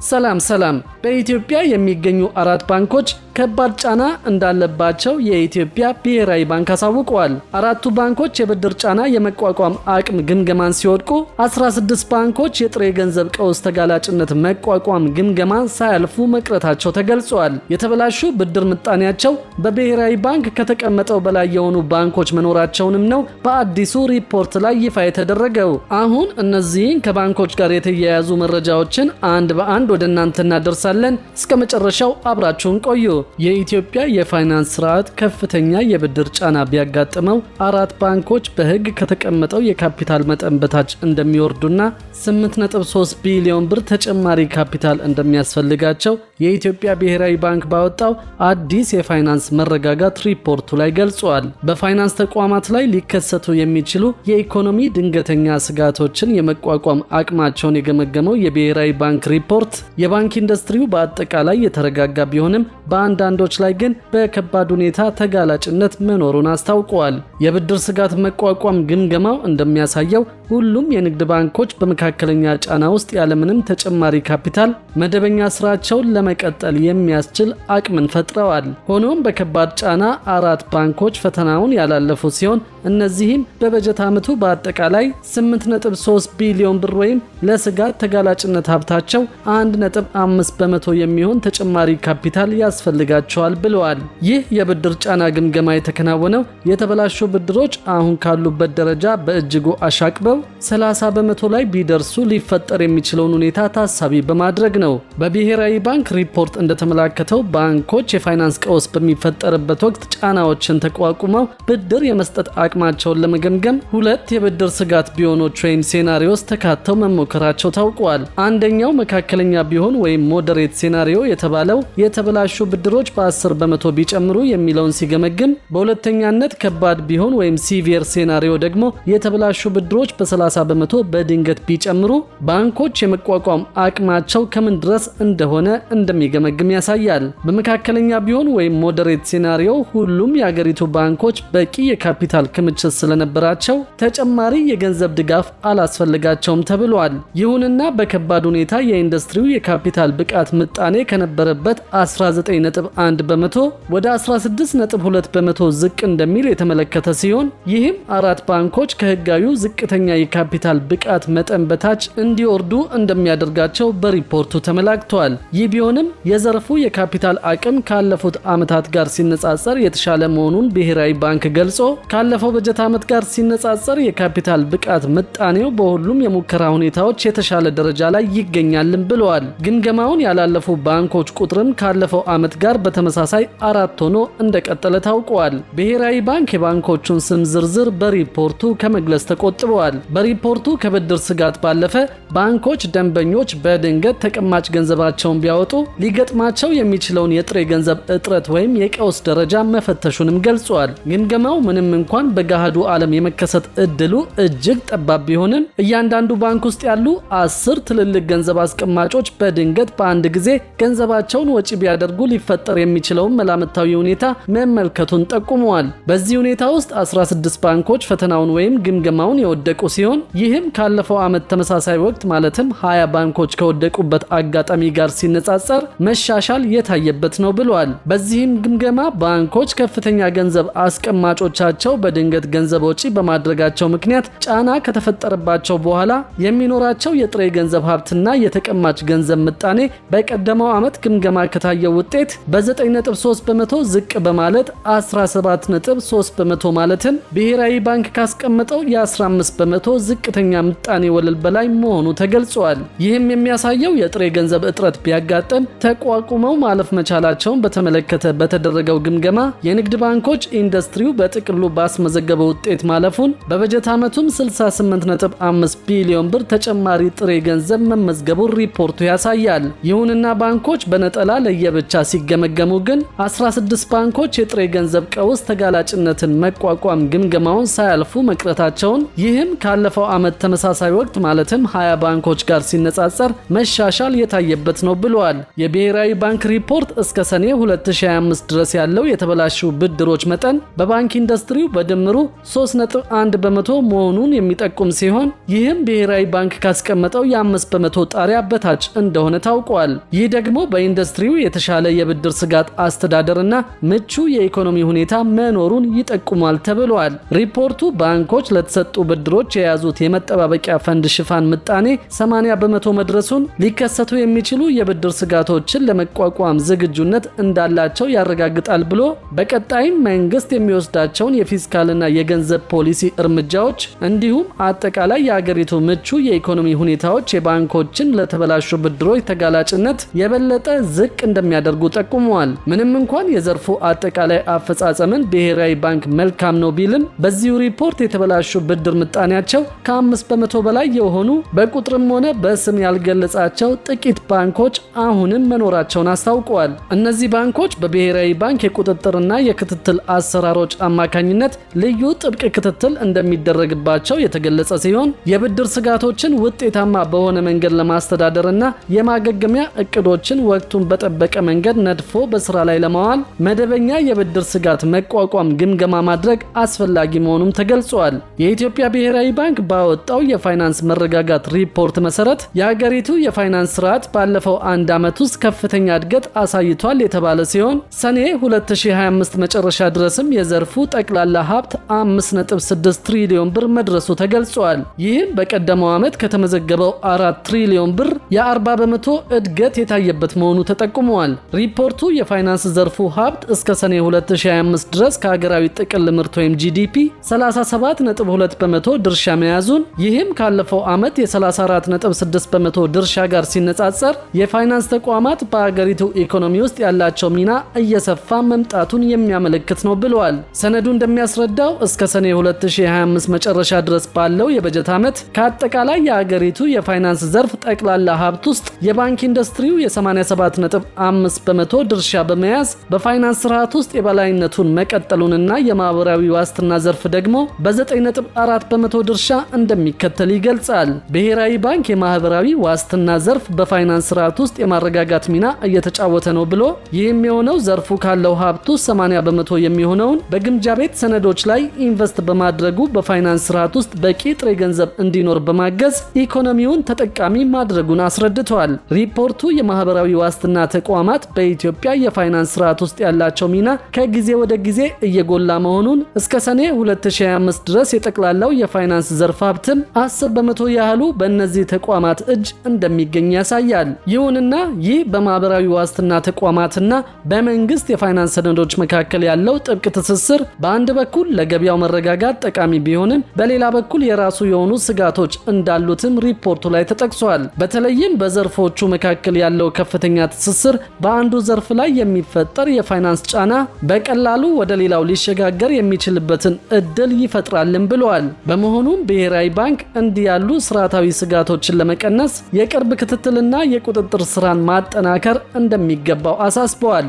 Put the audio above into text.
ሰላም በኢትዮጵያ የሚገኙ 4 ባንኮች ከባድ ጫና እንዳለባቸው የኢትዮጵያ ብሔራዊ ባንክ አሳውቀዋል። 4ቱ ባንኮች የብድር ጫና የመቋቋም አቅም ግምገማን ሲወድቁ 16 ባንኮች የጥሬ ገንዘብ ቀውስ ተጋላጭነት መቋቋም ግምገማን ሳያልፉ መቅረታቸው ተገልጿል። የተበላሹ ብድር ምጣኔያቸው በብሔራዊ ባንክ ከተቀመጠው በላይ የሆኑ ባንኮች መኖራቸውንም ነው በአዲሱ ሪፖርት ላይ ይፋ የተደረገው። አሁን እነዚህን ከባንኮች ጋር የተያያዙ መረጃዎችን አንድ በአንድ ወደ እናንተ እናደርሳለን። እስከ መጨረሻው አብራችሁን ቆዩ። የኢትዮጵያ የፋይናንስ ስርዓት ከፍተኛ የብድር ጫና ቢያጋጥመው 4 ባንኮች በሕግ ከተቀመጠው የካፒታል መጠን በታች እንደሚወርዱና 8.3 ቢሊዮን ብር ተጨማሪ ካፒታል እንደሚያስፈልጋቸው የኢትዮጵያ ብሔራዊ ባንክ ባወጣው አዲስ የፋይናንስ መረጋጋት ሪፖርቱ ላይ ገልጿል። በፋይናንስ ተቋማት ላይ ሊከሰቱ የሚችሉ የኢኮኖሚ ድንገተኛ ስጋቶችን የመቋቋም አቅማቸውን የገመገመው የብሔራዊ ባንክ ሪፖርት የባንክ ኢንዱስትሪው በአጠቃላይ የተረጋጋ ቢሆንም በአንዳንዶች ላይ ግን በከባድ ሁኔታ ተጋላጭነት መኖሩን አስታውቀዋል። የብድር ስጋት መቋቋም ግምገማው እንደሚያሳየው ሁሉም የንግድ ባንኮች በመካከለኛ ጫና ውስጥ ያለምንም ተጨማሪ ካፒታል መደበኛ ስራቸውን ለመቀጠል የሚያስችል አቅምን ፈጥረዋል። ሆኖም በከባድ ጫና 4 ባንኮች ፈተናውን ያላለፉ ሲሆን እነዚህም በበጀት ዓመቱ በአጠቃላይ 8.3 ቢሊዮን ብር ወይም ለስጋት ተጋላጭነት ሀብታቸው 1.5 በመቶ የሚሆን ተጨማሪ ካፒታል ያስፈልጋቸዋል ብለዋል። ይህ የብድር ጫና ግምገማ የተከናወነው የተበላሹ ብድሮች አሁን ካሉበት ደረጃ በእጅጉ አሻቅበው 30 በመቶ ላይ ቢደርሱ ሊፈጠር የሚችለውን ሁኔታ ታሳቢ በማድረግ ነው። በብሔራዊ ባንክ ሪፖርት እንደተመላከተው ባንኮች የፋይናንስ ቀውስ በሚፈጠርበት ወቅት ጫናዎችን ተቋቁመው ብድር የመስጠት አቅማቸውን ለመገምገም 2 የብድር ስጋት ቢሆኖች ወይም ሴናሪዮስ ተካተው መሞከራቸው ታውቋል። አንደኛው መካከለኛ ቢሆን ወይም ሞዴሬት ሴናሪዮ የተባለው የተበላሹ ብድሮች በ10 በመቶ ቢጨምሩ የሚለውን ሲገመግም፣ በሁለተኛነት ከባድ ቢሆን ወይም ሲቪየር ሴናሪዮ ደግሞ የተበላሹ ብድሮች በ30 በመቶ በድንገት ቢጨምሩ ባንኮች የመቋቋም አቅማቸው ከምን ድረስ እንደሆነ እንደሚገመግም ያሳያል። በመካከለኛ ቢሆን ወይም ሞዴሬት ሴናሪዮ ሁሉም የአገሪቱ ባንኮች በቂ የካፒታል ክምችት ስለነበራቸው ተጨማሪ የገንዘብ ድጋፍ አላስፈልጋቸውም ተብሏል። ይሁንና በከባድ ሁኔታ የኢንዱስትሪው የካፒታል ብቃት ምጣኔ ከነበረበት 19.1 በመቶ ወደ 16.2 በመቶ ዝቅ እንደሚል የተመለከተ ሲሆን ይህም 4 ባንኮች ከህጋዊው ዝቅተኛ የካፒታል ብቃት መጠን በታች እንዲወርዱ እንደሚያደርጋቸው በሪፖርቱ ተመላክቷል። ይህ ቢሆንም የዘርፉ የካፒታል አቅም ካለፉት ዓመታት ጋር ሲነጻጸር የተሻለ መሆኑን ብሔራዊ ባንክ ገልጾ ካለፈው በጀት ዓመት ጋር ሲነጻጸር የካፒታል ብቃት ምጣኔው በሁሉም የሙከራ ሁኔታዎች የተሻለ ደረጃ ላይ ይገኛልም ብለዋል። ግምገማውን ያላለፉ ባንኮች ቁጥርም ካለፈው ዓመት ጋር በተመሳሳይ 4 ሆኖ እንደቀጠለ ታውቋል። ብሔራዊ ባንክ የባንኮቹን ስም ዝርዝር በሪፖርቱ ከመግለጽ ተቆጥበዋል። በሪፖርቱ ከብድር ስጋት ባለፈ ባንኮች ደንበኞች በድንገት ተቀማጭ ገንዘባቸውን ቢያወጡ ሊገጥማቸው የሚችለውን የጥሬ ገንዘብ እጥረት ወይም የቀውስ ደረጃ መፈተሹንም ገልጿል። ግምገማው ምንም እንኳን በገሃዱ ዓለም የመከሰት እድሉ እጅግ ጠባብ ቢሆንም እያንዳንዱ ባንክ ውስጥ ያሉ 10 ትልልቅ ገንዘብ አስቀማጮች በድንገት በአንድ ጊዜ ገንዘባቸውን ወጪ ቢያደርጉ ሊፈጠር የሚችለውን መላምታዊ ሁኔታ መመልከቱን ጠቁመዋል። በዚህ ሁኔታ ውስጥ 16 ባንኮች ፈተናውን ወይም ግምገማውን የወደቁ ሲሆን ይህም ካለፈው ዓመት ተመሳሳይ ወቅት ማለትም 20 ባንኮች ከወደቁበት አጋጣሚ ጋር ሲነጻጸር መሻሻል የታየበት ነው ብለዋል። በዚህም ግምገማ ባንኮች ከፍተኛ ገንዘብ አስቀማጮቻቸው በድንገት ገንዘብ ወጪ በማድረጋቸው ምክንያት ጫና ከተፈጠረባቸው በኋላ የሚኖራቸው የጥሬ ገንዘብ ሀብትና የተቀማጭ ገንዘብ ምጣኔ በቀደመው ዓመት ግምገማ ከታየው ውጤት በ9.3 በመቶ ዝቅ በማለት 17.3 በመቶ ማለትም ብሔራዊ ባንክ ካስቀመጠው የ15 በመቶ ዝቅተኛ ምጣኔ ወለል በላይ መሆኑ ተገልጿል። ይህም የሚያሳየው የጥሬ ገንዘብ እጥረት ቢያጋጥም ተቋቁመው ማለፍ መቻላቸውን በተመለከተ በተደረገው ግምገማ የንግድ ባንኮች ኢንዱስትሪው በጥቅሉ ባስመዘገበው ውጤት ማለፉን በበጀት ዓመቱም 68.5 ቢሊዮን ብር ተጨማሪ ጥሬ ገንዘብ መመዝገቡን ሪፖርቱ ያሳያል። ይሁንና ባንኮች በነጠላ ለየብቻ ሲገመ ሲገመገሙ ግን 16 ባንኮች የጥሬ ገንዘብ ቀውስ ተጋላጭነትን መቋቋም ግምገማውን ሳያልፉ መቅረታቸውን፣ ይህም ካለፈው ዓመት ተመሳሳይ ወቅት ማለትም 20 ባንኮች ጋር ሲነጻጸር መሻሻል የታየበት ነው ብለዋል። የብሔራዊ ባንክ ሪፖርት እስከ ሰኔ 2025 ድረስ ያለው የተበላሹ ብድሮች መጠን በባንክ ኢንዱስትሪው በድምሩ 3.1 በመቶ መሆኑን የሚጠቁም ሲሆን ይህም ብሔራዊ ባንክ ካስቀመጠው የ5 በመቶ ጣሪያ በታች እንደሆነ ታውቋል። ይህ ደግሞ በኢንዱስትሪው የተሻለ የብድር ስጋት አስተዳደርና ምቹ የኢኮኖሚ ሁኔታ መኖሩን ይጠቁማል ተብሏል። ሪፖርቱ ባንኮች ለተሰጡ ብድሮች የያዙት የመጠባበቂያ ፈንድ ሽፋን ምጣኔ 80 በመቶ መድረሱን፣ ሊከሰቱ የሚችሉ የብድር ስጋቶችን ለመቋቋም ዝግጁነት እንዳላቸው ያረጋግጣል ብሎ በቀጣይም መንግስት የሚወስዳቸውን የፊስካልና የገንዘብ ፖሊሲ እርምጃዎች እንዲሁም አጠቃላይ የአገሪቱ ምቹ የኢኮኖሚ ሁኔታዎች የባንኮችን ለተበላሹ ብድሮች ተጋላጭነት የበለጠ ዝቅ እንደሚያደርጉ ጠቁመዋል። ምንም እንኳን የዘርፉ አጠቃላይ አፈጻጸምን ብሔራዊ ባንክ መልካም ነው ቢልም በዚሁ ሪፖርት የተበላሹ ብድር ምጣኔያቸው ከ5 በመቶ በላይ የሆኑ በቁጥርም ሆነ በስም ያልገለጻቸው ጥቂት ባንኮች አሁንም መኖራቸውን አስታውቀዋል። እነዚህ ባንኮች በብሔራዊ ባንክ የቁጥጥርና የክትትል አሰራሮች አማካኝነት ልዩ ጥብቅ ክትትል እንደሚደረግባቸው የተገለጸ ሲሆን የብድር ስጋቶችን ውጤታማ በሆነ መንገድ ለማስተዳደርና የማገገሚያ እቅዶችን ወቅቱን በጠበቀ መንገድ ነድፎ በስራ ላይ ለማዋል መደበኛ የብድር ስጋት መቋቋም ግምገማ ማድረግ አስፈላጊ መሆኑም ተገልጿል። የኢትዮጵያ ብሔራዊ ባንክ ባወጣው የፋይናንስ መረጋጋት ሪፖርት መሰረት የሀገሪቱ የፋይናንስ ስርዓት ባለፈው አንድ ዓመት ውስጥ ከፍተኛ እድገት አሳይቷል የተባለ ሲሆን ሰኔ 2025 መጨረሻ ድረስም የዘርፉ ጠቅላላ ሀብት 5.6 ትሪሊዮን ብር መድረሱ ተገልጿል። ይህም በቀደመው ዓመት ከተመዘገበው 4 ትሪሊዮን ብር የ40 በመቶ እድገት የታየበት መሆኑ ተጠቁመዋል። ሪፖርቱ የፋይናንስ ዘርፉ ሀብት እስከ ሰኔ 2025 ድረስ ከሀገራዊ ጥቅል ምርት ወይም ጂዲፒ 37.2 በመቶ ድርሻ መያዙን፣ ይህም ካለፈው ዓመት የ34.6 በመቶ ድርሻ ጋር ሲነጻጸር የፋይናንስ ተቋማት በሀገሪቱ ኢኮኖሚ ውስጥ ያላቸው ሚና እየሰፋ መምጣቱን የሚያመለክት ነው ብለዋል። ሰነዱ እንደሚያስረዳው እስከ ሰኔ 2025 መጨረሻ ድረስ ባለው የበጀት ዓመት ከአጠቃላይ የሀገሪቱ የፋይናንስ ዘርፍ ጠቅላላ ሀብት ውስጥ የባንክ ኢንዱስትሪው የ87.5 በመቶ ድርሻ በመያዝ በፋይናንስ ስርዓት ውስጥ የበላይነቱን መቀጠሉንና የማህበራዊ ዋስትና ዘርፍ ደግሞ በ9.4 በመቶ ድርሻ እንደሚከተል ይገልጻል። ብሔራዊ ባንክ የማህበራዊ ዋስትና ዘርፍ በፋይናንስ ስርዓት ውስጥ የማረጋጋት ሚና እየተጫወተ ነው ብሎ ይህም የሆነው ዘርፉ ካለው ሀብቱ 80 በመቶ የሚሆነውን በግምጃ ቤት ሰነዶች ላይ ኢንቨስት በማድረጉ በፋይናንስ ስርዓት ውስጥ በቂ ጥሬ ገንዘብ እንዲኖር በማገዝ ኢኮኖሚውን ተጠቃሚ ማድረጉን አስረድተዋል። ሪፖርቱ የማህበራዊ ዋስትና ተቋማት በኢትዮጵያ የፋይናንስ ስርዓት ውስጥ ያላቸው ሚና ከጊዜ ወደ ጊዜ እየጎላ መሆኑን፣ እስከ ሰኔ 2025 ድረስ የጠቅላላው የፋይናንስ ዘርፍ ሀብትም 10 በመቶ ያህሉ በእነዚህ ተቋማት እጅ እንደሚገኝ ያሳያል። ይሁንና ይህ በማህበራዊ ዋስትና ተቋማትና በመንግስት የፋይናንስ ሰነዶች መካከል ያለው ጥብቅ ትስስር በአንድ በኩል ለገበያው መረጋጋት ጠቃሚ ቢሆንም በሌላ በኩል የራሱ የሆኑ ስጋቶች እንዳሉትም ሪፖርቱ ላይ ተጠቅሷል። በተለይም በዘርፎቹ መካከል ያለው ከፍተኛ ትስስር በአንዱ ዘርፍ ላይ የሚፈጠር የፋይናንስ ጫና በቀላሉ ወደ ሌላው ሊሸጋገር የሚችልበትን እድል ይፈጥራልን ብለዋል። በመሆኑም ብሔራዊ ባንክ እንዲህ ያሉ ስርዓታዊ ስጋቶችን ለመቀነስ የቅርብ ክትትልና የቁጥጥር ስራን ማጠናከር እንደሚገባው አሳስበዋል።